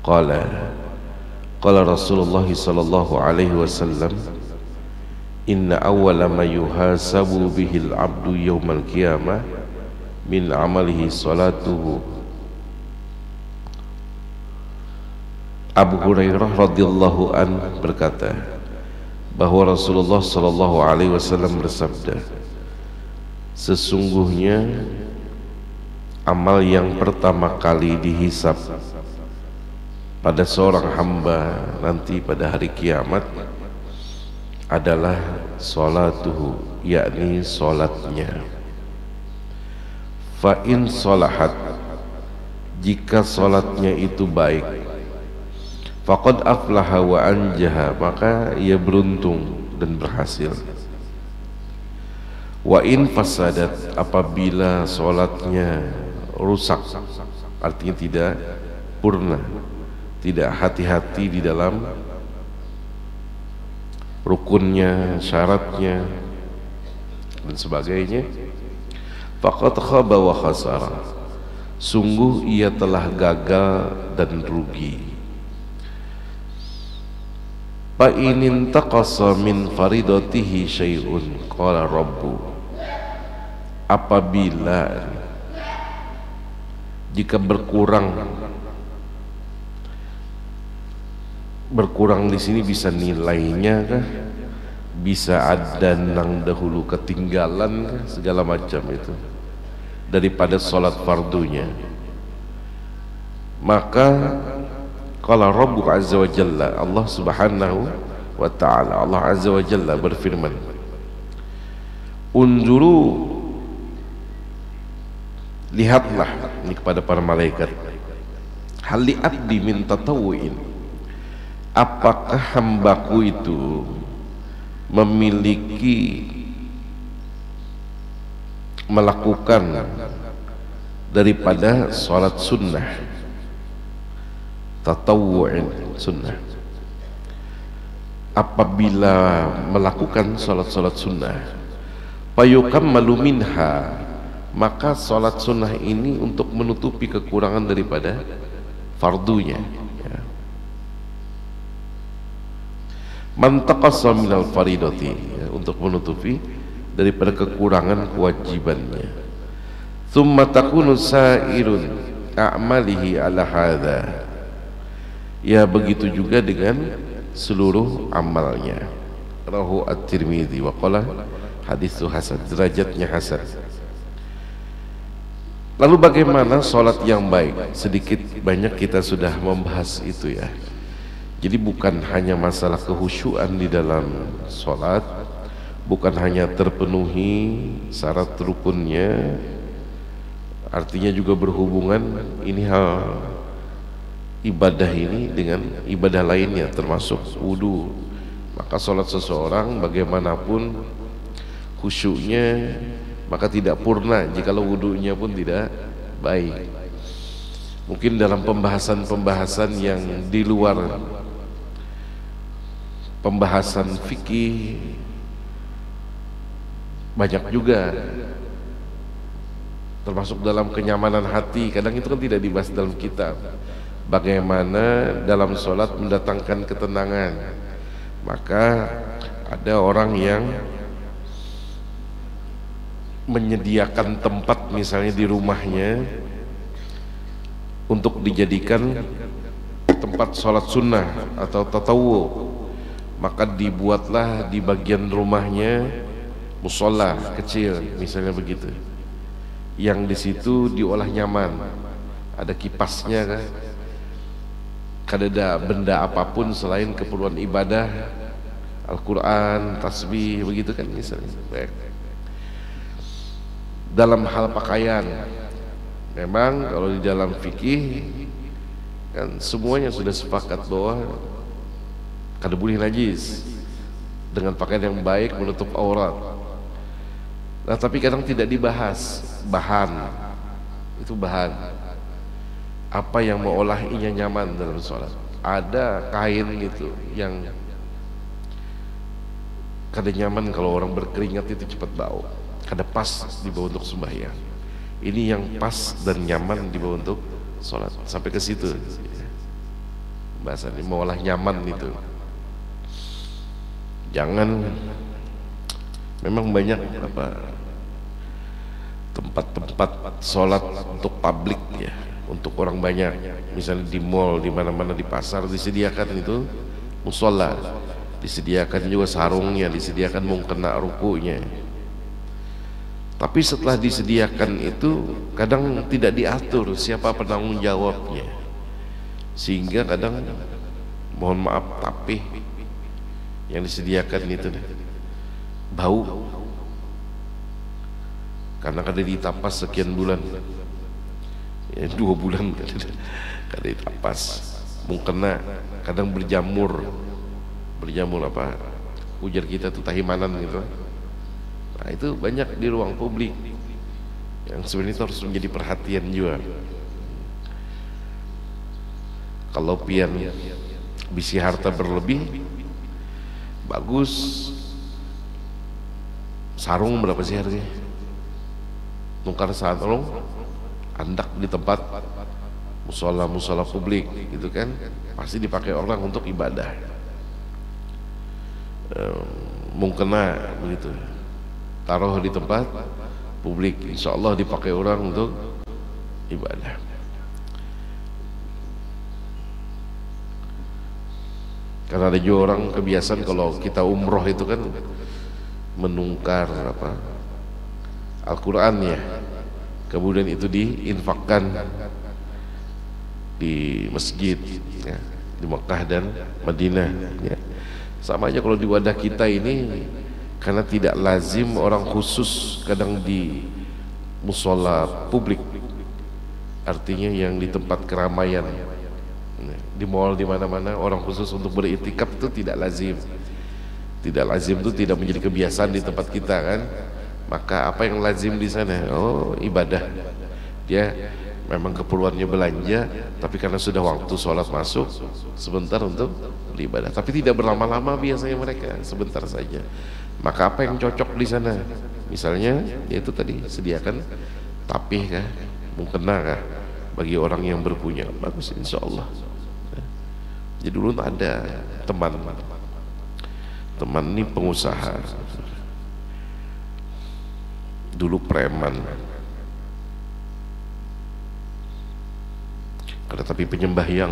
qala qala Rasulullah sallallahu alaihi wasallam inna awwala ma yuhasabu bihil abdu yaumal qiyamah min amalihi salatuhu. Abu Hurairah radhiyallahu an berkata bahwa Rasulullah sallallahu alaihi wasallam bersabda, sesungguhnya amal yang pertama kali dihisab pada seorang hamba nanti pada hari kiamat adalah salatuhu, yakni salatnya. Fa in salahat, jika salatnya itu baik, faqad aflaha wa anjaha, maka ia beruntung dan berhasil. Wa in fasadat, apabila salatnya rusak, artinya tidak purna, tidak hati-hati di dalam rukunnya, syaratnya dan sebagainya, faqad khaba wa khasara, sungguh ia telah gagal dan rugi. Fa in intaqasa min faridatihi syai'un qala rabbu, apabila jika berkurang di sini bisa nilainya kah, bisa ada nang dahulu ketinggalan kah, segala macam itu daripada sholat fardunya, maka qala rabbu azza wa jalla, Allah subhanahu wa ta'ala, Allah azza wa jalla berfirman, unzuru, lihatlah, ini kepada para malaikat, hal li abdi min tatawu'in, apakah hambaku itu memiliki melakukan daripada salat sunnah, tatawu'in sunnah, apabila melakukan salat-salat sunnah, fayukammalu minha, maka salat sunnah ini untuk menutupi kekurangan daripada fardunya, ya. Man taqassa minal faridati, ya, untuk menutupi daripada kekurangan kewajibannya. Tsumma takunu sa'irun a'malihi ala hadza, ya begitu juga dengan seluruh amalnya. Rahu at-Tirmidzi wa qala haditsu hasan, derajatnya hasan. Lalu bagaimana sholat yang baik? Sedikit banyak kita sudah membahas itu, ya. Jadi bukan hanya masalah kehusyuan di dalam sholat, bukan hanya terpenuhi syarat rukunnya, artinya juga berhubungan ini hal ibadah ini dengan ibadah lainnya, termasuk wudu. Maka sholat seseorang bagaimanapun khusyuknya, maka tidak purna jikalau wudunya pun tidak baik. Mungkin dalam pembahasan-pembahasan yang di luar pembahasan fikih banyak juga, termasuk dalam kenyamanan hati, kadang itu kan tidak dibahas dalam kitab. Bagaimana dalam sholat mendatangkan ketenangan, maka ada orang yang menyediakan tempat misalnya di rumahnya untuk dijadikan tempat sholat sunnah atau tatawu, maka dibuatlah di bagian rumahnya musola kecil misalnya begitu, yang di situ diolah nyaman, ada kipasnya kan, kada benda apapun selain keperluan ibadah, Al-Quran, tasbih begitu kan misalnya. Baik. Dalam hal pakaian, memang kalau di dalam fikih kan semuanya sudah sepakat bahwa kada boleh najis dengan pakaian yang baik menutup aurat. Nah, tapi kadang tidak dibahas bahan, itu bahan apa yang mengolahinya nyaman dalam sholat. Ada kain gitu yang kada nyaman kalau orang berkeringat itu cepat bau, kada pas dibawa untuk sembahyang. Ini yang pas dan nyaman dibawa untuk sholat, sampai ke situ. bahasanya malah nyaman itu. Jangan, memang banyak tempat-tempat sholat untuk publik ya, untuk orang banyak, misalnya di mall, di mana-mana, di pasar disediakan itu musola, disediakan juga sarungnya, disediakan mukena rukunya. Tapi setelah disediakan itu kadang tidak diatur siapa penanggung jawabnya, sehingga kadang mohon maaf tapi yang disediakan itu bau karena kada ditapas sekian bulan ya, 2 bulan kada ditapas, mukena kadang berjamur ujar kita tuh tahimanan gitu. Nah itu banyak di ruang publik yang sebenarnya itu harus menjadi perhatian juga. Kalau pian bisi harta berlebih, bagus sarung berapa sih harganya? Nukar sarung andak di tempat musola publik gitu kan, pasti dipakai orang untuk ibadah. Mukena begitu, taruh di tempat publik, insya Allah dipakai orang untuk ibadah. Karena ada juga orang kebiasaan kalau kita umroh itu kan menungkar Al-Quran ya, kemudian itu diinfakkan di masjid ya, di Mekah dan Madinah ya. Sama aja kalau di wadah kita ini, karena tidak lazim orang khusus kadang di musola publik, artinya yang di tempat keramaian, di mall, di mana-mana orang khusus untuk beriktikaf itu tidak lazim. Tidak lazim itu tidak menjadi kebiasaan di tempat kita kan. Maka apa yang lazim di sana? Oh, ibadah. Dia memang keperluannya belanja, tapi karena sudah waktu sholat masuk, sebentar untuk beribadah. Tapi tidak berlama-lama biasanya mereka, sebentar saja. Maka apa yang cocok di sana? Misalnya, yaitu tadi sediakan tapih kah, mukena kah, bagi orang yang berpunya. Bagus insya Allah. Jadi dulu ada teman ini pengusaha, dulu preman, ada tapi penyembahyang,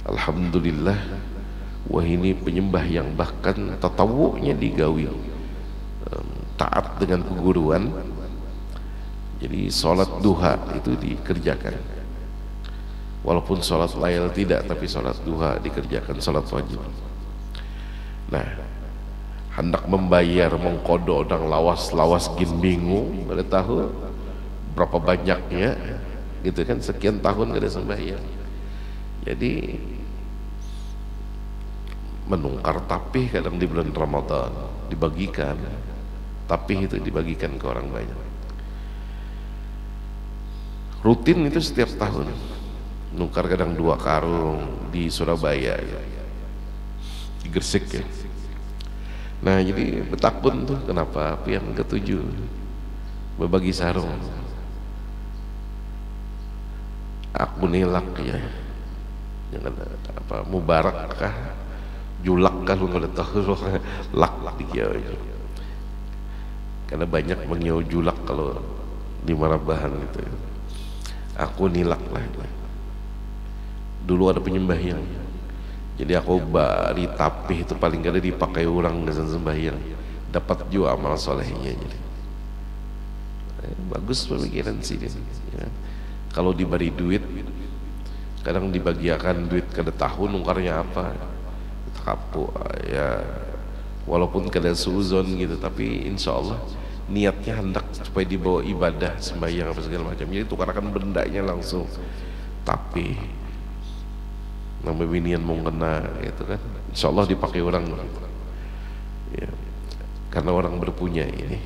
alhamdulillah, wah ini penyembahyang, bahkan tatawu'nya digawi, taat dengan keguruan. Jadi sholat duha itu dikerjakan, walaupun sholat lail tidak, tapi sholat duha dikerjakan, sholat wajib. Nah, hendak membayar mengkodok dan lawas gin bingung, pada tahu berapa banyaknya gitu kan, sekian tahun gak ada sembahyang. Jadi menungkar tapih kadang di bulan Ramadan dibagikan, tapih itu dibagikan ke orang banyak. Rutin itu setiap tahun nukar kadang 2 karung di Surabaya ya, di Gresik ya. Nah jadi betakpun tuh kenapa pian ketujuh berbagi sarung, aku nilak ya, jangan mubarak kah, julak kah, lu nggak tahu lak di kiau, karena banyak mengiau julak kalau di Marabahan gitu. Aku nilak lah. Dulu ada penyembahyang, jadi aku bari tapih itu paling gak ada dipakai orang dengan sembahyang, dapat juga amal solehnya. Jadi bagus pemikiran sih dia, ya. Kalau diberi duit, kadang dibagiakan duit kada tahun nungkarnya apa kapuk ya, walaupun kada suuzon gitu, tapi insya Allah niatnya hendak supaya dibawa ibadah sembahyang apa segala macam, jadi tukarkan bendanya langsung, tapi nama binian mau kena gitu kan, insya Allah dipakai orang ya, karena orang berpunya ini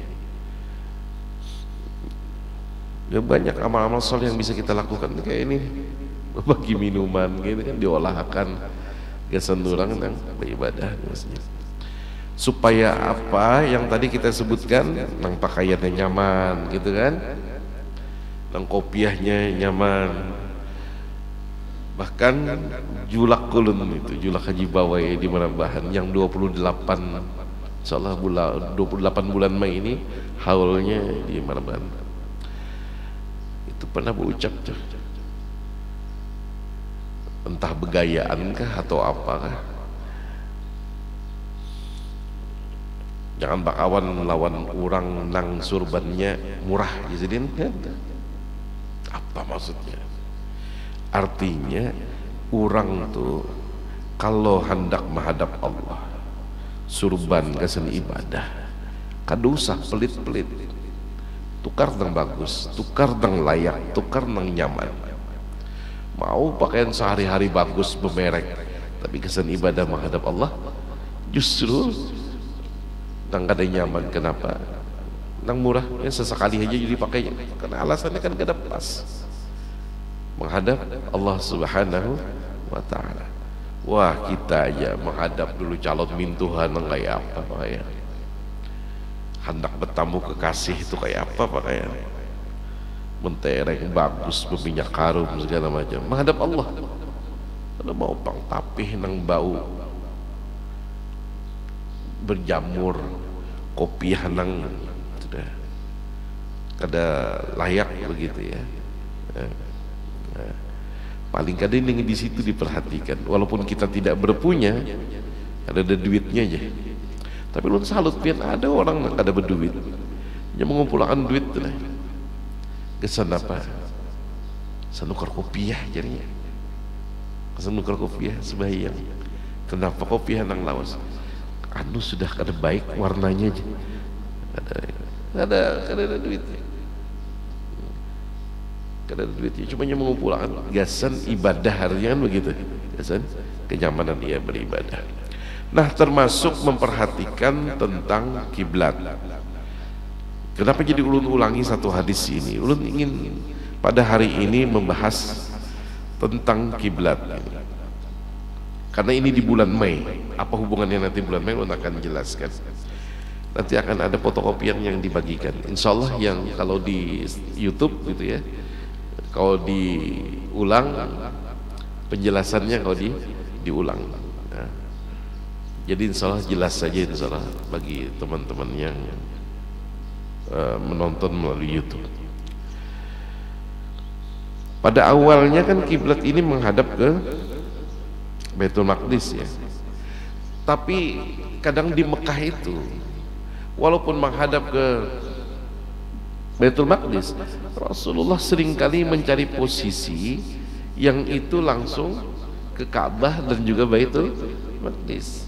ya. Banyak amal-amal soleh yang bisa kita lakukan kayak ini, bagi minuman gitu kan, diolahkan gasan orang yang beribadah maksudnya. Supaya apa yang tadi kita sebutkan, tentang pakaiannya nyaman gitu kan, nang kopiahnya nyaman. Bahkan julak kulun itu, julak Haji Bawai di Merambahan yang 28, insyaallah 28 bulan Mei ini haulnya di Merambahan. Itu pernah berucap tuh, entah begayaan kah atau apakah, jangan bakawan melawan orang nang surbannya murah jadi apa maksudnya? Artinya orang tuh kalau hendak menghadap Allah surban kesan ibadah kadusah pelit-pelit, tukar nang bagus, tukar nang layak, tukar nang nyaman. Mau pakaian sehari-hari bagus bemerek, tapi kesan ibadah menghadap Allah justru nang kada nyaman. Kenapa? Nang murah ya sesekali aja jadi pakainya, karena alasannya kan kada pas menghadap Allah Subhanahu wa ta'ala. Wah, kita aja menghadap dulu calon mintuhan kayak apa pakaian, hendak bertamu kekasih itu kayak apa pakaian, mentereng bagus berminyak harum segala macam, menghadap Allah. Kalau mau pang tapih nang bau berjamur, kopiah nang sudah kada layak begitu ya. Paling kadang yang di situ diperhatikan, walaupun kita tidak berpunya, ada duitnya aja. Tapi lu salut pian ada orang yang kada berduit, dia mengumpulkan duit tuh lah. Kesan apa? Senukar kopiah jadinya. Senukar kopiah sebayang. Kenapa kopiah nang lawas? Anu sudah kada baik warnanya aja. Kada duit. Kada ada duitnya, cuma mengumpulkan gasan ibadah harian begitu, gasan kenyamanan ia beribadah. Nah, termasuk memperhatikan tentang kiblat. Kenapa jadi ulun ulangi satu hadis ini? Ulun ingin pada hari ini membahas tentang kiblat, karena ini di bulan Mei. Apa hubungannya nanti bulan Mei? Ulun akan jelaskan. Nanti akan ada fotokopian yang dibagikan, insyaallah, yang kalau di YouTube gitu ya, kalau diulang penjelasannya, kalau diulang. Nah, jadi insyaallah jelas saja insyaallah bagi teman-teman yang menonton melalui YouTube. Pada awalnya kan kiblat ini menghadap ke Baitul Maqdis ya. Tapi kadang di Mekah itu walaupun menghadap ke Baitul Maqdis, Rasulullah seringkali mencari posisi yang itu langsung ke Ka'bah dan juga Baitul Maqdis.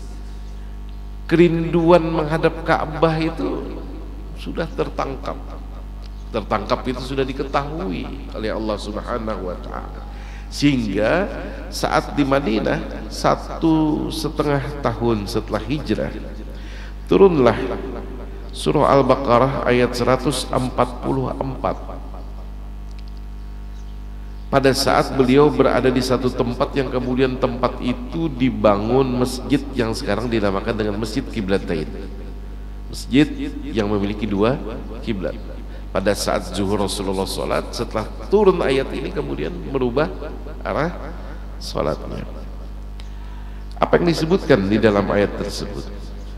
Kerinduan menghadap Ka'bah itu sudah tertangkap itu sudah diketahui oleh Allah Subhanahu wa ta'ala, sehingga saat di Madinah 1,5 tahun setelah hijrah turunlah surah Al-Baqarah ayat 144. Pada saat beliau berada di satu tempat yang kemudian tempat itu dibangun masjid yang sekarang dinamakan dengan Masjid Qiblatain, masjid yang memiliki 2 kiblat. Pada saat zuhur Rasulullah sholat, setelah turun ayat ini kemudian merubah arah sholatnya. Apa yang disebutkan di dalam ayat tersebut?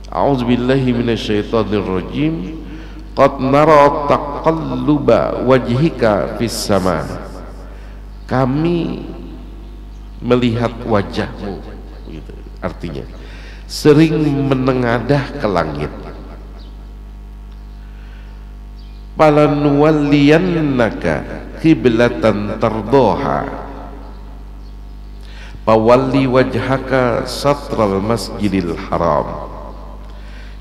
A'udzubillahi minasyaitonirrajim. Qad nara taqalluba wajhika fis sama. Kami melihat wajahmu, gitu. Artinya sering menengadah ke langit. Falanuwalliyannaka qiblatan tardoha fawalli wajhaka satral masjidil haram.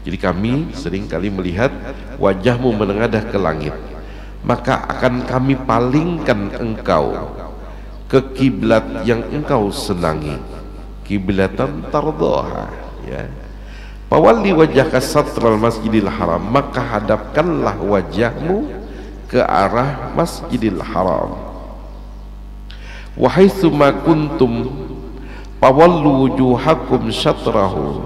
Jadi kami sering kali melihat wajahmu menengadah ke langit, maka akan kami palingkan engkau ke kiblat yang engkau senangi, kiblatan tardoha ya. Fawalli wajhaka satral masjidil haram, maka hadapkanlah wajahmu ke arah Masjidil Haram. Wa haitsu ma kuntum fawallu wujuhakum syatrahu,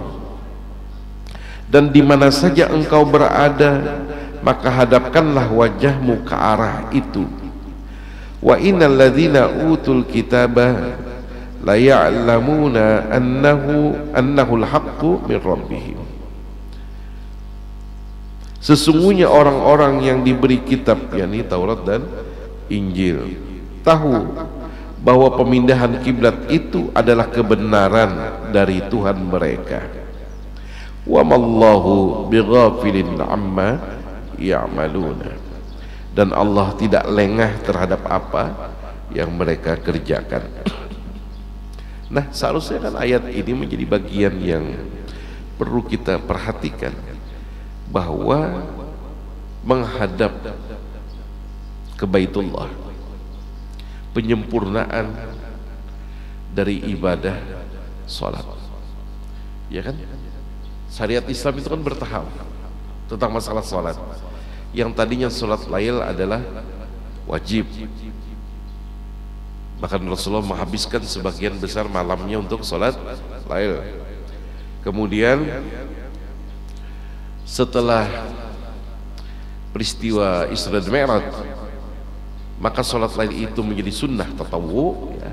dan di mana saja engkau berada maka hadapkanlah wajahmu ke arah itu. Wa innal ladzina utul kitaba la ya'lamuna annahul haqqu min rabbihim. Sesungguhnya orang-orang yang diberi kitab, yakni Taurat dan Injil, tahu bahwa pemindahan kiblat itu adalah kebenaran dari Tuhan mereka. Wa mallahu bighafilin amma ya'maluna. Dan Allah tidak lengah terhadap apa yang mereka kerjakan. Nah, seharusnya kan ayat ini menjadi bagian yang perlu kita perhatikan, bahwa menghadap ke Baitullah, penyempurnaan dari ibadah sholat, ya kan? Syariat Islam itu kan bertahap tentang masalah sholat. Yang tadinya sholat lail adalah wajib, bahkan Rasulullah menghabiskan sebagian besar malamnya untuk sholat lail. Kemudian setelah peristiwa Isra dan Mi'raj, maka sholat lail itu menjadi sunnah tatawwu, ya.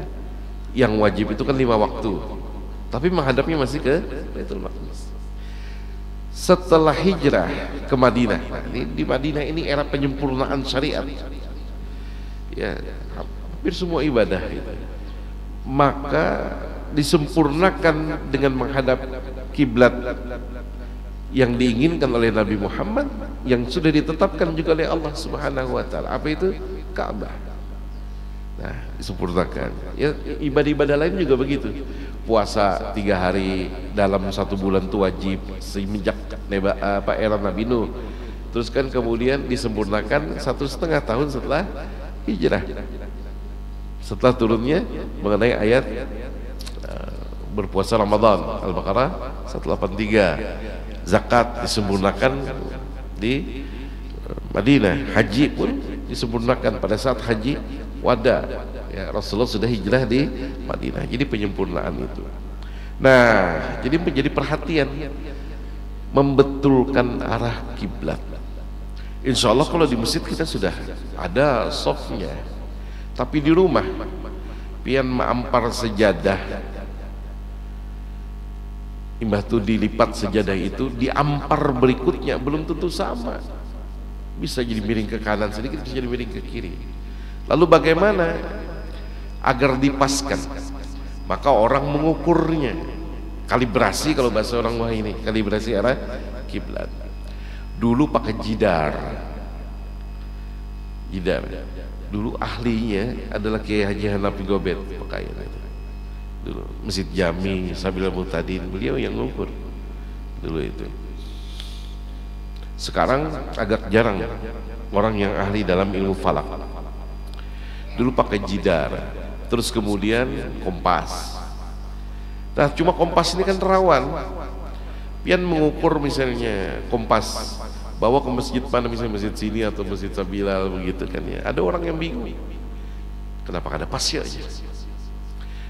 Yang wajib itu kan 5 waktu, tapi menghadapnya masih ke Baitul Maqdis. Setelah hijrah ke Madinah, di Madinah ini era penyempurnaan syariat, ya, hampir semua ibadah itu, maka disempurnakan dengan menghadap kiblat yang diinginkan oleh Nabi Muhammad, yang sudah ditetapkan juga oleh Allah Subhanahu wa taala. Apa itu? Ka'bah. Nah, disempurnakan. Ya, ibadah-ibadah lain juga begitu. Puasa 3 hari dalam 1 bulan itu wajib semenjak era Nabi Nuh. Terus kan kemudian disempurnakan 1,5 tahun setelah hijrah, setelah turunnya mengenai ayat berpuasa Ramadan, Al-Baqarah 183. Zakat disempurnakan di Madinah. Haji pun disempurnakan pada saat haji wada, ya, Rasulullah sudah hijrah di Madinah. Jadi penyempurnaan itu. Nah, jadi menjadi perhatian membetulkan arah kiblat. Insya Allah kalau di masjid kita sudah ada softnya, tapi di rumah pian maampar sejadah, imbah tuh dilipat sejadah itu, diampar berikutnya belum tentu sama. Bisa jadi miring ke kanan sedikit, bisa jadi miring ke kiri. Lalu bagaimana agar dipaskan? Maka orang mengukurnya, kalibrasi, kalau bahasa orang wah ini, kalibrasi arah kiblat. Dulu pakai jidar. Dulu ahlinya adalah Kiai Haji Hanafi Gobet, pakai itu. Dulu Masjid Jami Sabil Muhtadin, beliau yang ngukur dulu itu. Sekarang agak jarang orang yang ahli dalam ilmu falak. Dulu pakai jidar, terus kemudian kompas. Nah, cuma kompas ini kan rawan. Pian mengukur misalnya kompas, bawa ke masjid mana, misalnya masjid sini atau masjid Sabilal begitu kan ya. Ada orang yang bingung, kenapa ada pasnya aja?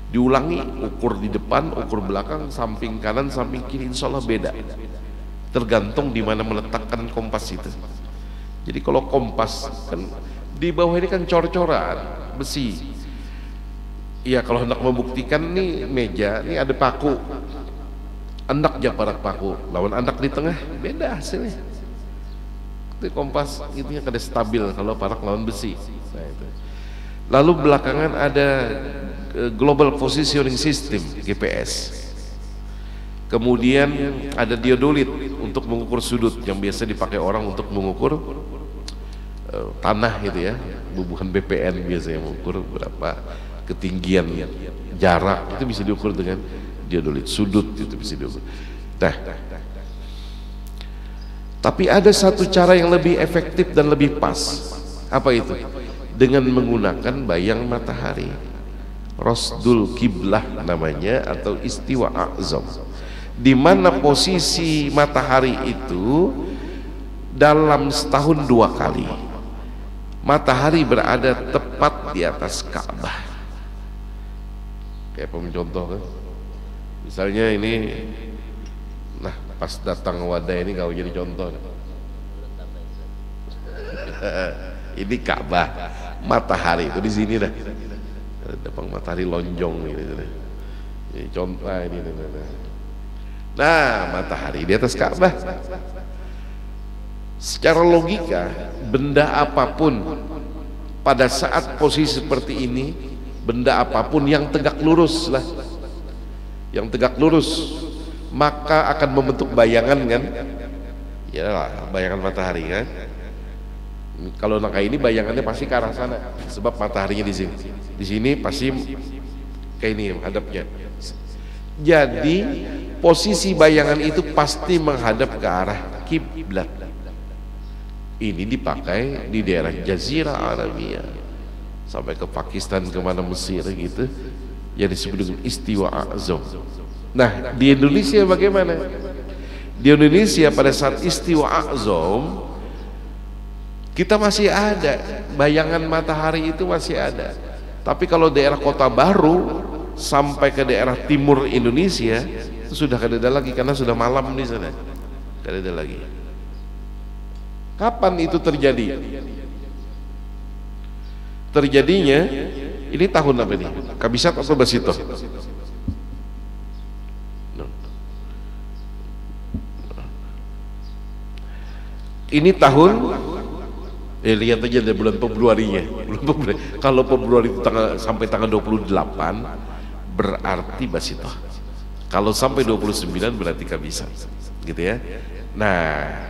Diulangi, ukur di depan, ukur belakang, samping kanan, samping kiri, insya Allah beda. Tergantung di mana meletakkan kompas itu. Jadi kalau kompas kan di bawah ini kan cor-coran besi. Ya, kalau hendak membuktikan nih meja, nih ada paku, andak japarak paku, lawan andak di tengah, beda hasilnya. Itu kompas itunya kada stabil kalau parak lawan besi. Nah, itu. Lalu belakangan ada Global Positioning System (GPS). Kemudian ada diodolit untuk mengukur sudut, yang biasa dipakai orang untuk mengukur tanah gitu ya, bubuhan BPN biasanya mengukur berapa ketinggian, jarak itu bisa diukur dengan diodolit, sudut itu bisa diukur. Nah, tapi ada satu cara yang lebih efektif dan lebih pas. Apa itu? Dengan menggunakan bayang matahari, Rasdul Kiblah namanya, atau istiwa a'zam, di mana posisi matahari itu dalam setahun 2 kali matahari berada tepat di atas Ka'bah. Kayak contoh kan, misalnya ini, nah pas datang wadah ini kau jadi contoh. Ini Ka'bah, matahari itu di sini dah. Depan matahari lonjong gitu. Ini contoh ini. Nah, matahari di atas Ka'bah. Secara logika, benda apapun pada saat posisi seperti ini, benda apapun yang tegak lurus lah, yang tegak lurus, maka akan membentuk bayangan kan? Ya lah, bayangan matahari kan? Kalau kayak ini bayangannya pasti ke arah sana, sebab mataharinya di sini. Di sini pasti kayak ini hadapnya. Jadi posisi bayangan itu pasti menghadap ke arah kiblat. Ini dipakai di daerah Jazirah Arabia sampai ke Pakistan, kemana Mesir gitu, yang disebut dengan istiwa azam. Nah, di Indonesia bagaimana? Di Indonesia pada saat istiwa azam kita masih ada bayangan matahari, itu masih ada. Tapi kalau daerah Kota Baru sampai ke daerah timur Indonesia itu sudah tidak ada lagi, karena sudah malam di sana, tidak ada lagi. Kapan itu terjadi? Terjadinya ini tahun apa ini? Kabisat atau Basito? Ini tahun, lihat aja dari bulan Februarinya. Kalau Februari itu sampai tanggal 28 berarti Basito. Kalau sampai 29 berarti Kabisat, gitu ya. Nah,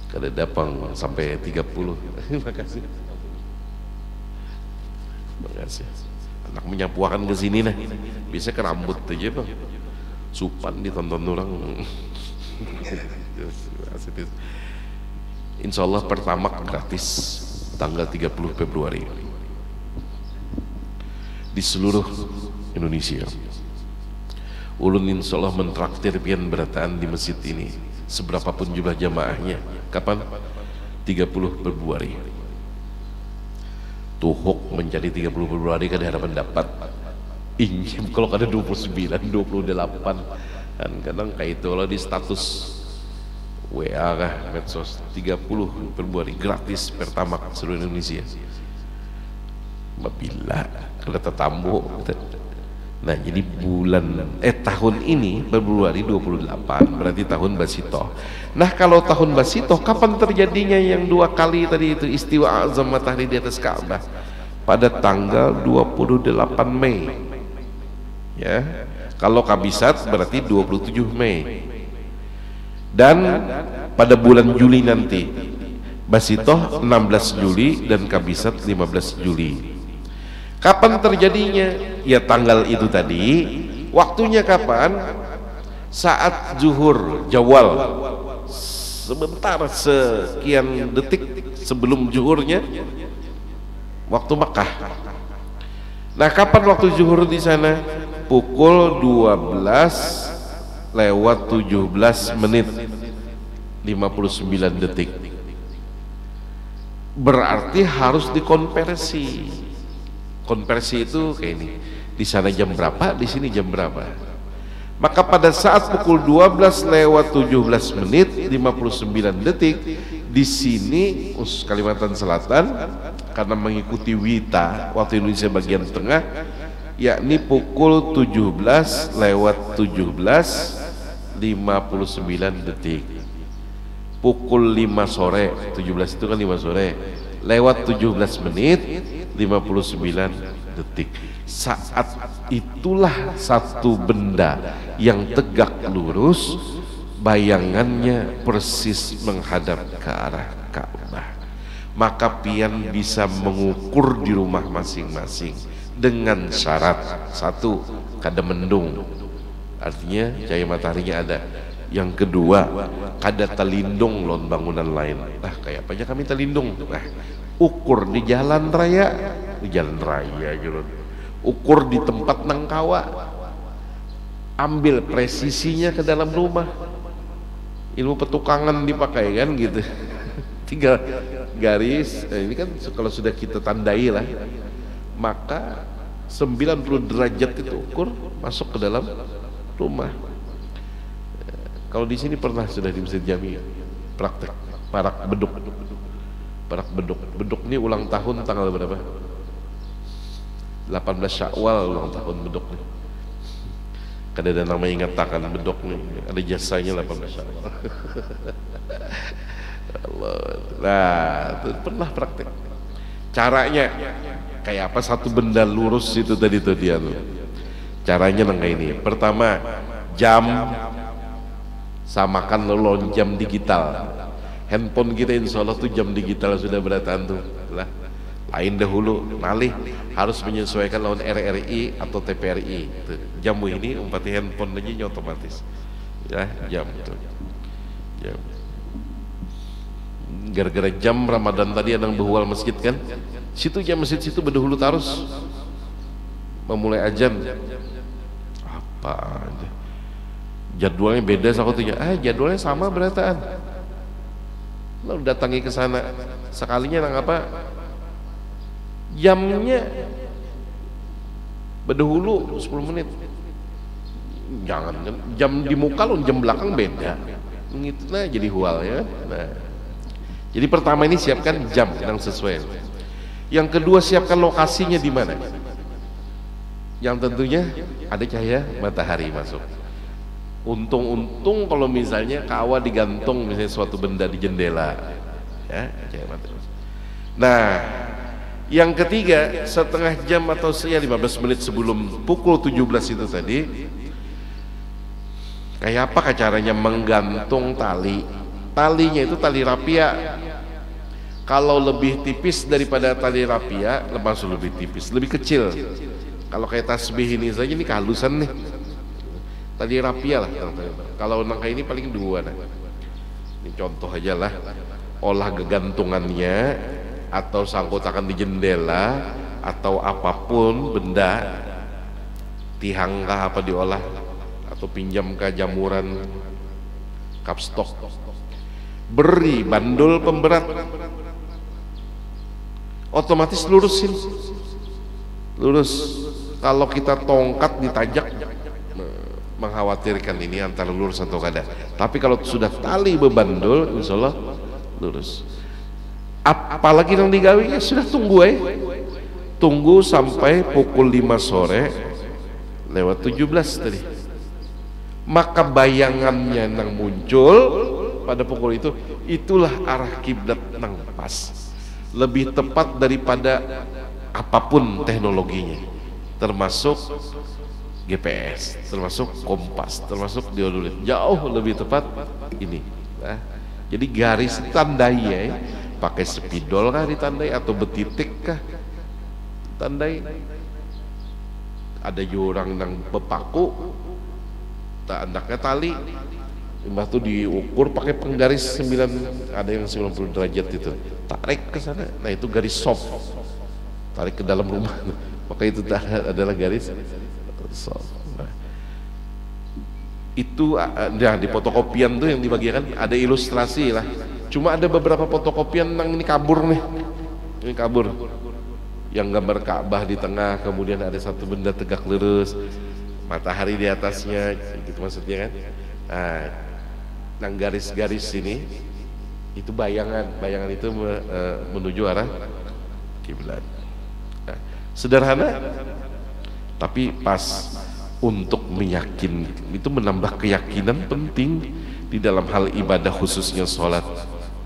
kada dapang sampai 30. Makasih. Makasih. Anak menyapuakan ke sini nah. Biasa ke rambut aja bang. Supan ditonton orang. Insya Allah pertama gratis tanggal 30 Februari di seluruh Indonesia. Ulun insya Allah mentraktir pian berataan di masjid ini, seberapapun jumlah jamaahnya. Kapan? 30 Februari. Tuhuk menjadi 30 Februari kan harapan dapat. Injim kalau kada 29, 28 kan kadang kayak itu lah di status WA kah medsos. 30 Februari gratis pertamax seluruh Indonesia. Bila kada tetamu. Nah, jadi tahun ini Februari 28 berarti tahun Basito. Nah, kalau tahun Basito kapan terjadinya yang dua kali tadi itu istiwa azam matahari di atas Ka'bah? Pada tanggal 28 Mei. Ya. Kalau Kabisat berarti 27 Mei. Dan pada bulan Juli nanti Basito 16 Juli dan Kabisat 15 Juli. Kapan terjadinya? Ya tanggal itu tadi. Waktunya kapan? Saat zuhur Jawal, sebentar sekian detik sebelum zuhurnya waktu Makkah. Nah, kapan waktu zuhur di sana? Pukul 12 lewat 17 menit 59 detik. Berarti harus dikonversi. Konversi itu kayak ini. Di sana jam berapa, di sini jam berapa. Maka pada saat pukul 12 lewat 17 menit 59 detik di sini Kalimantan Selatan, karena mengikuti WITA waktu Indonesia bagian tengah, yakni pukul 17 lewat 17 59 detik. Pukul 5 sore, 17 itu kan 5 sore, lewat 17 menit 59 detik. Saat itulah satu benda yang tegak lurus, bayangannya persis menghadap ke arah Ka'bah. Maka pian bisa mengukur di rumah masing-masing dengan syarat satu, kada mendung, artinya cahaya mataharinya ada. Yang kedua, kada telindung lon bangunan lain. Nah, kayak apa aja kami telindung. Nah, ukur di jalan raya gitu. Ukur di tempat nangkawa, ambil presisinya ke dalam rumah. Ilmu petukangan dipakai kan gitu. 3 garis, ini kan kalau sudah kita tandai lah, maka 90 derajat itu ukur masuk ke dalam rumah. Kalau di sini pernah sudah di Masjid Jami praktek parak beduk. Perak Beduk. Beduk ini ulang tahun tanggal berapa? 18 Syawal ulang tahun Beduk nih. Kada ada nama ingatakan Beduk nih, ada jasanya 18 Syawal. Allah. Nah, itu pernah praktek. Caranya kayak apa? Satu benda lurus itu tadi tuh dia tuh. Caranya kayak ini. Pertama, jam samakan lawan jam digital. Handphone kita insya Allah tuh jam digital sudah berataan tuh lah. Lain dahulu nalih harus menyesuaikan lawan RRI atau TPRI tuh. Jamu ini umpati handphone aja otomatis ya jam tuh jam. Gara-gara jam Ramadan tadi ada yang behual masjid kan, situ jam masjid situ berdahulu terus memulai ajan apa aja. Jadwalnya beda satunya, jadwalnya sama berataan. Lalu datangi ke sana sekalinya nang apa? Jamnya berdahulu 10 menit. Jangan jam di muka lo jam belakang beda. Gitu nah jadi hual ya. Nah. Jadi pertama ini siapkan jam yang sesuai. Yang kedua siapkan lokasinya di mana. Yang tentunya ada cahaya matahari masuk. Untung kalau misalnya kawa digantung misalnya suatu benda di jendela ya cahaya matahari. Nah yang ketiga setengah jam atau 15 menit sebelum pukul 17 itu tadi kayak apa caranya menggantung talinya itu tali rapia. Kalau lebih tipis daripada tali rapia langsung lebih tipis, lebih kecil. Kalau kayak tasbih ini saja ini kehalusan nih tali rapia lah. Kalau nangka ini paling 2 nah. Ini contoh aja lah olah gegantungannya atau sangkutakan di jendela atau apapun benda tihang kah apa diolah atau pinjam kah jamuran kapstok, beri bandul pemberat otomatis lurusin lurus. Kalau kita tongkat ditajak mengkhawatirkan ini antara lurus atau kada, tapi kalau sudah tali bebandul insya Allah lurus. Apalagi yang digawe ya sudah tunggu sampai pukul 5 sore lewat 17 tadi, maka bayangannya nang muncul pada pukul itu itulah arah kiblat nang pas, lebih tepat daripada apapun teknologinya, termasuk GPS, termasuk kompas, termasuk diodolit, jauh lebih tepat ini. Nah, jadi garis tandai ya, pakai spidol kah ditandai atau betitik kah tandai. Ada jurang nang bepaku, tak andaknya tali, mbah tuh diukur pakai penggaris 9, ada yang 90 derajat itu, tarik ke sana. Nah itu garis soft, tarik ke dalam rumah, maka itu adalah garis soft. Nah, itu nah, di fotokopian tuh yang dibagikan ada ilustrasi lah. Cuma ada beberapa fotokopian yang ini kabur nih, ini kabur. Yang gambar Ka'bah di tengah, kemudian ada satu benda tegak lurus, matahari di atasnya, gitu maksudnya kan. Nah, yang garis-garis ini itu bayangan itu menuju arah kiblat. Nah, sederhana, tapi pas untuk meyakin, itu menambah keyakinan penting di dalam hal ibadah khususnya sholat.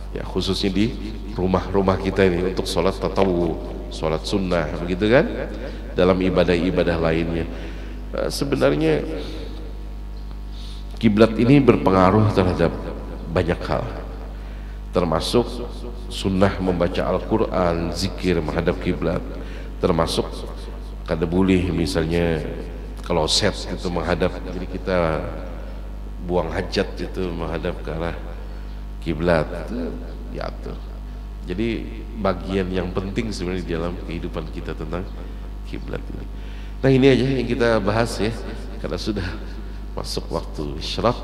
Ya khususnya di rumah-rumah kita ini untuk sholat tatawu, sholat sunnah begitu kan, dalam ibadah-ibadah lainnya. Sebenarnya kiblat ini berpengaruh terhadap banyak hal, termasuk sunnah membaca Al-Quran, zikir menghadap kiblat, termasuk kada boleh misalnya kalau set itu menghadap, jadi kita buang hajat itu menghadap ke arah kiblat diatur. Jadi bagian yang penting sebenarnya di dalam kehidupan kita tentang kiblat ini. Nah ini aja yang kita bahas ya, karena sudah masuk waktu isyraq.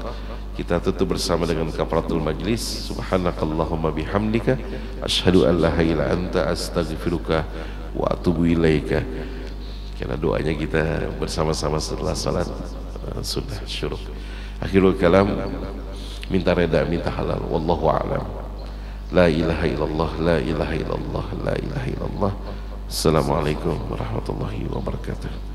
Kita tutup bersama dengan kafaratul majlis. Subhanakallahumma bihamdika asyhadu an la ilaha illa anta astaghfiruka wa atubu ilaika. Karena doanya kita bersama-sama setelah salat sunnah syuruk. Akhirul kalam, minta reda, minta halal. Wallahu a'lam. La ilaha illallah, la ilaha illallah, la ilaha illallah. Assalamualaikum warahmatullahi wabarakatuh.